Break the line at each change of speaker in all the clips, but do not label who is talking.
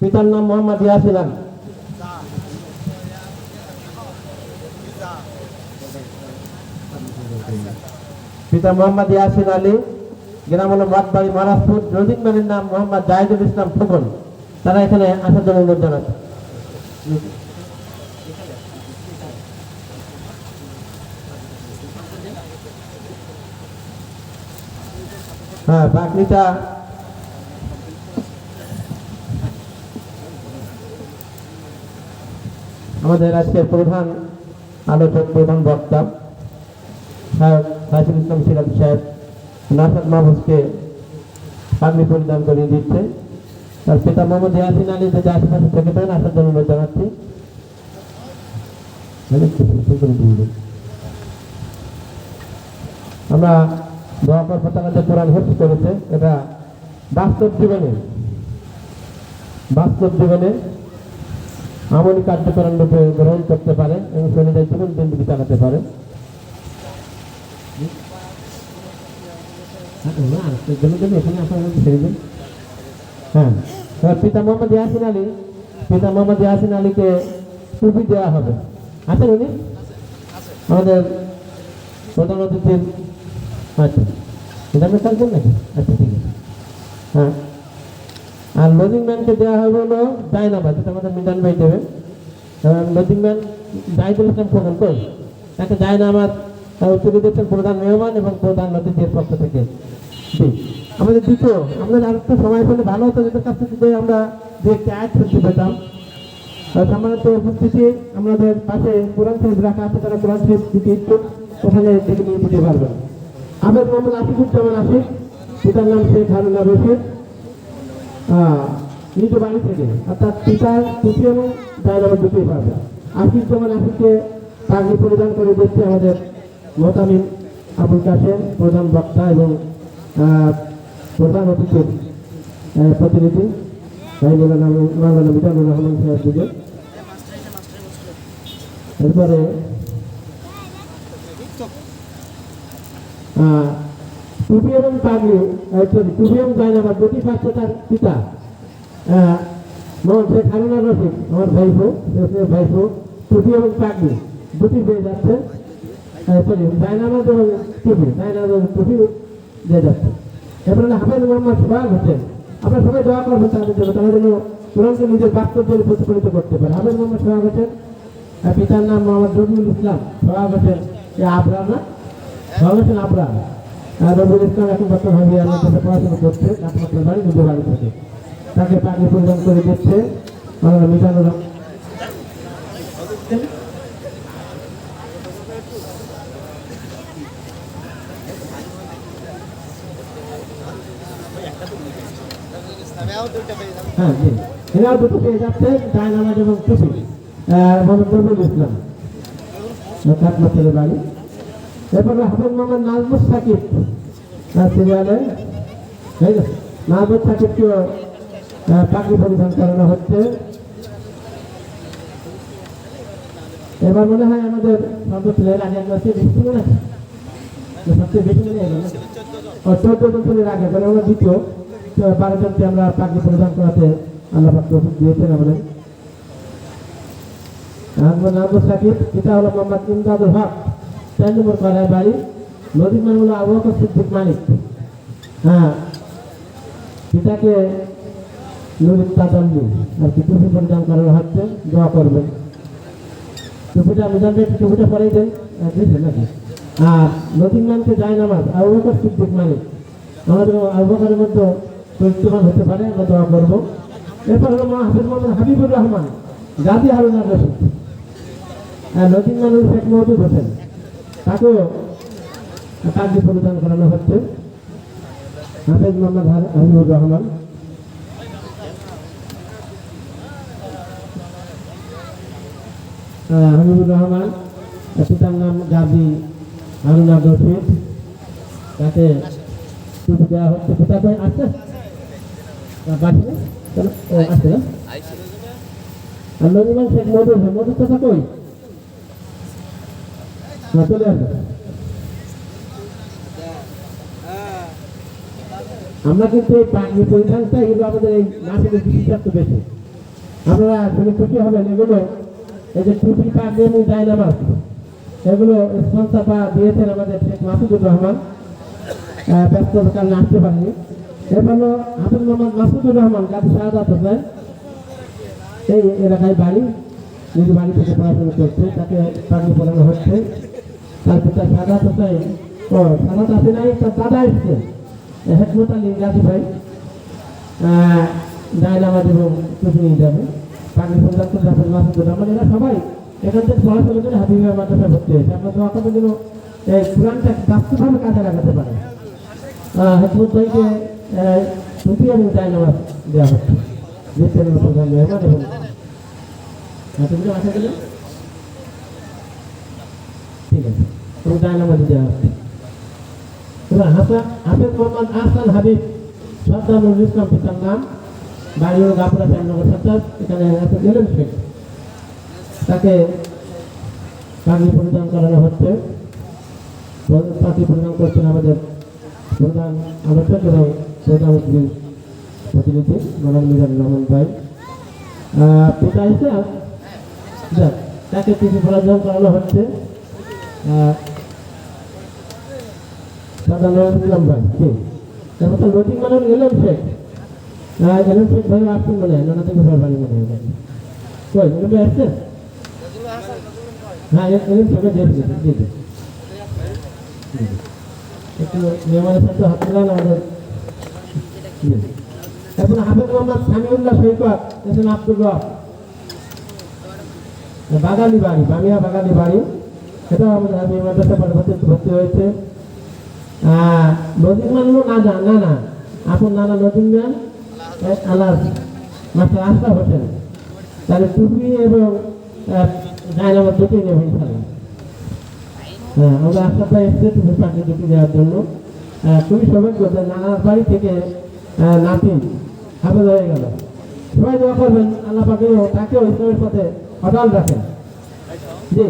পিতার নাম মোহাম্মদ ইয়াসিন আলী। পিতা মোহাম্মদ ইয়াসিন আলী, গ্রাম হলো মাতবাড়ি মহারাজপুর। রোজিক ম্যানের নাম মোহাম্মদ জাহিদুল ইসলাম ফুকন। তারা এখানে আসার জন্য অনুরোধ জানাচ্ছে। হ্যাঁ, বাকরিটা আমাদের আজকের প্রধান আলোচক, প্রধান বক্তা সাহেব সাইফুল ইসলাম সিরাজ সাহেব নাসাদ মাহফুজকে পাগড়ি পরিধান করিয়ে দিচ্ছে। তার পিতা মোহাম্মদ ইয়াসিন আলী যদি আশেপাশে থেকে থাকেন আসার জন্য অনুরোধ জানাচ্ছি। আমরা দোয়া করবো তারা যে কোরআন হিফজ করেছে, এটা বাস্তব জীবনে আমলি কার্যক্রম রূপে গ্রহণ করতে পারে এবং শরীরের জীবন জিন্দিগি চালাতে পারে। হ্যাঁ, পিতা মোহাম্মদ ইয়াসিন আলীকে টুপি দেওয়া হবে। আছেন উনি আমাদের প্রধান অতিথির? আচ্ছা, এটা আপনি থাকবেন নাকি? আচ্ছা, ঠিক আছে। হ্যাঁ, আর লজিং ম্যানকে দেওয়া হবে হলো জায়নামাজ, এটা আমাদের মিজান ভাই দেবে। লজিং ম্যান জাহিদুল ইসলাম ফুকন কই, তাকে জায়নামাজ তুলে দিচ্ছেন প্রধান মেহমান এবং প্রধান অতিথির পক্ষ থেকে। আমাদের দ্বিতীয়, আমাদের আরেকটা সময় পেলে ভালো হতো, যেটার কাছ থেকে আমরা যে একটি আয়াত শুনতে পেতাম। সম্মানিত উপস্থিতি, আমাদের পাশে কোরআন শরীফ রাখা আছে, তারা কোরআন শরীফ দিতে ইচ্ছুক ওখানে দেখে নিয়ে দিতে পারবেন। আবেদ মোহাম্মদ আশিকুজ্জামান আশিক, পিতার নাম শেখ হারুনা রশিদ, নিজ বাড়ি থেকে, অর্থাৎ পিতার টুপি এবং জায়নামাজ দুটোই পাবে। আশিকুজ্জামান আশিককে পাগড়ি পরিধান করে দিচ্ছে আমাদের মোহতামিম আবুল কাসেম, প্রধান বক্তা এবং প্রধান অতিথির প্রতিনিধি মাওলানা মিজানুর রহমান সাহেব দুজন। এরপরে টুপি এবং পাগড়ি, টুপি এবং জায়নামাজ দুটি পাচ্ছে তার পিতা মোহাম্মদ শেখ হারুনা রশিদ, আমার ভাইপো টুপি এবং পাগড়ি দুটি পেয়ে যাচ্ছে। জায়নামাজ এবং টুপি দিয়ে যাচ্ছে। এরপরে হাফেজ মোহাম্মদ সোহাগ হোসেন, আমরা সবাই দোয়া করবো তাদের জন্য, তারা যেন কোরআনকে নিজের বাস্তবের প্রতিফলিত করতে পারে। হাফেজ মোহাম্মদ সোহাগ হোসেন, পিতার নাম মোহাম্মদ রবিউল ইসলাম সোহাগ হোসেন, আবরা না সোহাগ হোসেন আবরা। রবিউল ইসলাম এখন বর্তমান হবে আমার কাছে পড়াশোনা করছে, একমাত্র বাড়ি নিজ বাড়ি থেকে। তাকে পাগড়ি পরিধান করে দিচ্ছে মাওলানা মিজানুর রহমান। হ্যাঁ জি, এরাও দুটো পেয়ে যাচ্ছে, জায়নামাজ এবং টুপি। মোহাম্মদ রবিউল ইসলাম একমাত্র বাড়ি। এরপরে হাফেজ মোহাম্মদ নাজমুস সাকিব সিরিয়ালে, নাজমুস সাকিবকেও পাগড়ি পরিধান করানো হচ্ছে। এবার মনে হয় আমাদের সর্বশের আগে সবচেয়ে বেশি মনে হয় 14 বছরের আগে, তাহলে আমরা দ্বিতীয় 12 জনকে আমরা পাগড়ি পরিধান করাতে আল্লাহ পাক তৌফিক দিয়েছেন আমাদের। নাজমুস সাকিব, পিতা হলো মোহাম্মদ ইমদাদুল হক, 4 নম্বর পাড়ায় বাড়ি। নদীর নাম হলো আবু বকর সিদ্দিক মালিক। হ্যাঁ, পিতাকে নুরুল তাজাল্লি আর কি টুপি পরিধান করানো হচ্ছে, দোয়া করবেন। টুপিটা মিজান ভাই টুপিটা পরেই দেন দিয়েছেন নাকি? আর নদীর নামকে জায়নামাজ আবু বকর সিদ্দিক মালিক, আমাদের আবু বকরের মধ্যে চরিত্রবান হতে পারে, আমরা দোয়া করবো। এরপর হলো হাফেজ মোহাম্মদ হাবিবুর রহমান গাজী হারুনা রশিদ, নদীর মানুষ শেখ মহদুদ হোসেন, তাকেও পাগড়ি পরিধান করানো হচ্ছে। হাফেজ মোহাম্মদ হাবিবুর রহমান, পিতার নাম গাজী হারুনা রশিদ, তাকে টুপি দেওয়া হচ্ছে। পিতা কই আসছে? বাড়ছে আসছে না? আর নদীমান শেখ মধুর মধুর কথা কই চলে আসবে। আমরা কিন্তু এই পাগড়ি পরিধানটা এগুলো আমাদের এই নাচের বিশেষত্ব বেশি। আপনারা শুনে খুশি হবেন। এগুলো এই যে টুপি পাগড়ি এবং জায়নামাজ এগুলো স্পন্সর দিয়েছেন আমাদের শেখ মাসুদুর রহমান, ব্যস্ততার কারণে আসতে পারেনি। এরপর হাফিজ মোহাম্মদ মাসুদুর রহমান কাজী শাহাদাত হোসেন, এই এলাকায় বাড়ি, নিজ বাড়ি থেকে পড়াশোনা করছে, তাকে পাগড়ি পড়ানো হচ্ছে। তার পিতা শাহাদাত হোসেন, ও শাহাদাত আসে নাই, তার দাদা এসছে হেকমত আলী গাজী ভাই, জায়নামাজ এবং টুপি নিয়ে যাবে। পাগড়ি পরিধান করে হাফিজ মাসুদুর রহমান, এরা সবাই এখান থেকে পড়াশোনা করে হাবিবের মাদ্রাসায় ভর্তি হয়েছে। আমরা দোয়া করবো যেন এই কোরআনটা বাস্তবভাবে কাজে লাগাতে পারে। হেকমত ভাইকে টুপি এবং জায়নামাজ দেওয়া হচ্ছে, জিতেন প্রধান মেহমান এবং হাতিগুলো আসা গেলে ঠিক আছে, এবং জায়নামাজ দেওয়া হচ্ছে। এবার হাফেজ মোহাম্মদ আহসান হাবিব সর্দার নুরুল ইসলাম পিতার নাম, বাড়ি হল গাপুরা শ্যামনগর সর্দার, এখানে এলেন শেখ, তাকে পাগড়ি পরিধান করানো হচ্ছে। পাগড়ি পরিধান করছেন আমাদের প্রধান আলোচক এবং প্রধান প্রতিনিধি মোহাম্মদ মিজানুর রহমান ভাই। পিতা এসে তাকে কিছু পরিধান করানো হচ্ছে প্রধান ইসলাম ভাই। তারপর তো লজিক মানে এলেন শেখ, এলেন শেখ ভাই আসছেন মনে হয়, নানা থেকে বাড়ি মনে হয় কই এগুলো আসছে। হ্যাঁ এলেন শেখে দিয়ে একটু মেহমানের সাথে হাত মিলান আমাদের। এখন হাফেজ মোহাম্মদ সামিউল্লাহ সৈকত এসেন আব্দুল রব, বাগালি বাড়ি, বামিয়া বাগালি বাড়ি, সেটাও আমাদের হাবিব মাদ্রাসা ভর্তি হয়েছে। নদীর মানুষ না না আপন নানা নদীর ম্যান আল্লাহ মাস্টার আশরাফ হোসেন, তাহলে টুপি এবং জায়নামাজ দুটোই নেব ইনশাল্লাহ। হ্যাঁ আমরা আশরাফ ভাই এসছে টুপি পাখি দুটি দেওয়ার জন্য। খুবই সৌভাগ্য যে নানার বাড়ি থেকে নাতি হাফেজ হয়ে গেল। সবাই দোয়া করবেন আল্লাহ পাকেও তাকেও ইসলামের পথে অটল রাখেন। জি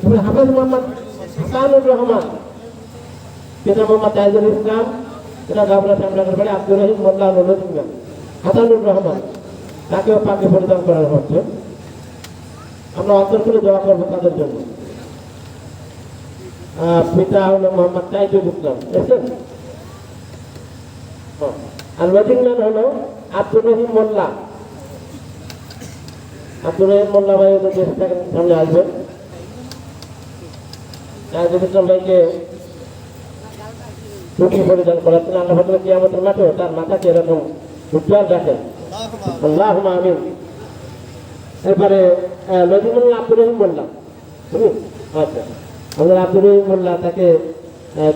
এবার হাফেজ মোহাম্মদ হাসানুর রহমান, পিতা মোহাম্মদ তাইজুল ইসলাম, এটা গাবরা শ্যামনগর বাড়ি, আব্দুর রহিম মোল্লা নজরুল হাসানুর রহমান, তাকেও পাগড়ি পরিধান করানো হচ্ছে। আমরা অন্তর করে দোয়া করবো তাদের জন্য। পিতা হলো মোহাম্মদ তাইজুল ইসলাম এসেছেন, আর ওয়েজিংম্যান হলো আব্দুর রহিম মোল্লা। আব্দুর রহিম মোল্লা ভাই ওদের দেশ থেকে সামনে আসবেন। তাইজুল ইসলাম ভাইকে টুপি পরিধান করাচ্ছেন। আল্লাহ পাক কিয়ামতের মাঠে তার মাথাকে এরকম উজ্জ্বল রাখেন, আল্লাহুম্মা আমিন। এরপরে নজিমুল্লাহ আব্দুর রহিম মোল্লা, আচ্ছা আমাদের আব্দুর রহিম মোল্লা, তাকে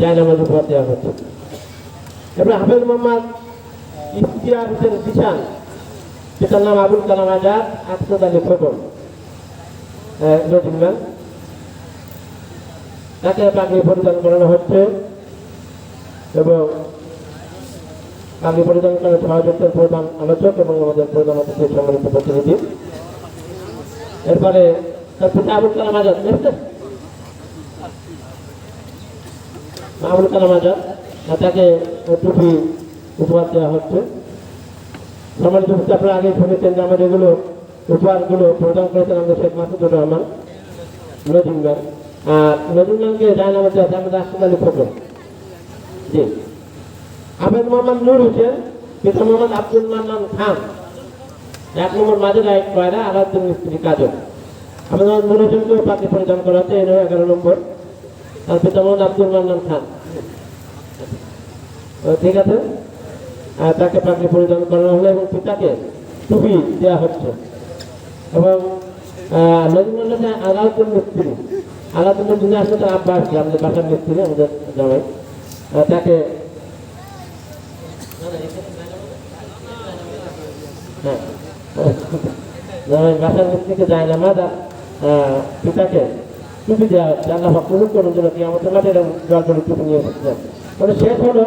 জায়নামাজ উপহার দেওয়া হচ্ছে। এরপরে হাফেজ মোহাম্মদ ইফতিয়ার হোসেন জিশান, পিতার নাম আবুল কালাম আজাদ, আফসাদ আলী খোকন, নজিমুল্লাহ, তাকে পাগড়ি পরিধান করানো হচ্ছে এবং পাগড়ি পরিধান করার সহযোগিতার প্রধান আলোচক এবং আমাদের প্রধান অতিথি সম্মানিত প্রতিনিধি। এরপরে তার পিতা আবুল কালাম আজাদ, আবুল কালাম আজাদ, তাকে টুপি উপহার দেওয়া হচ্ছে। সম্মানিত আপনারা আগে শুনেছেন যে আমাদের এগুলো উপহারগুলো প্রদান করেছেন আমাদের শেখ মাসুদুর রহমান নজিমগান, আর নজিমগানকে জায়নামাজ দেওয়া আছে আমাদের আফসাদ আলী খোকন। জি হাফেজ মোহাম্মদ নূর হোসেন, পিতা মোহাম্মদ আব্দুল মান্নান খান, 1 নম্বর মাঝের এক কয়রা আলাউদ্দিন মিস্ত্রি কাজল। হাফেজ মোহাম্মদ নূর হোসেনকেও পাগড়ি পরিধান করা হচ্ছে, 11 নম্বর, আর পিতা মোহাম্মদ আব্দুল মান্নান খান। ঠিক আছে, তাকে পাগড়ি পরিধান করানো হলো এবং পিতাকে টুপি দেওয়া হচ্ছে। এবং নজিমুল্লাহ আলাউদ্দিন মিস্ত্রি, আলাউদ্দিন যিনি আসলে তার আব্বা আসছে, আমাদের বাসার মিস্ত্রি, আমাদের জামাই, তাকে বাসার মিস্ত্রিকে জায়নামাজ পিতাকে টুপি দেওয়া হচ্ছে। আল্লাহ কবুল করুন যেন কিয়ামতের মাঠে এরকম জল করে টুপি নিয়ে এসেছেন। মানে শেষ হলো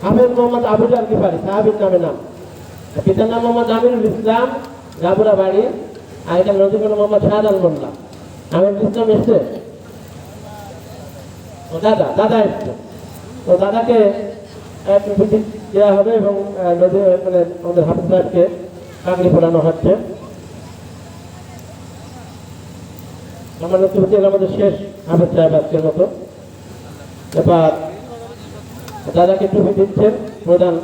হাফেজ মোহাম্মদ আবুল আল গিফারি, সাহাবীর নামে নাম, পিতার নাম মোহাম্মদ আমিরুল ইসলাম, গাবুরা বাড়ি, আর এটা নজিব মোহাম্মদ শাহজাহান মোল্লা। আমিরুল ইসলাম এসছে, ও দাদা এসছে, তো দাদাকে টুপি দেওয়া হবে এবং আমাদের হাফেজ সাহেবকে পাগড়ি পরানো হচ্ছে। আমাদের চলছে আমাদের শেষ আবেদ সাহেব আজকের মতো। এবার দাদাকে টুপি দিচ্ছেন প্রধান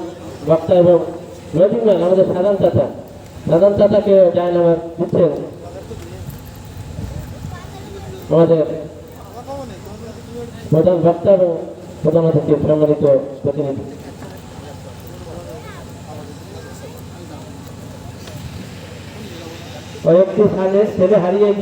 বক্তা এবং নজিমান আমাদের সাধারণ চাচাকে জায়নামাজ দিচ্ছেন আমাদের প্রধান বক্তা এবং প্রধান অতিথি সম্মানিত প্রতিনিধি। কয়েকটি ছেলে হারিয়ে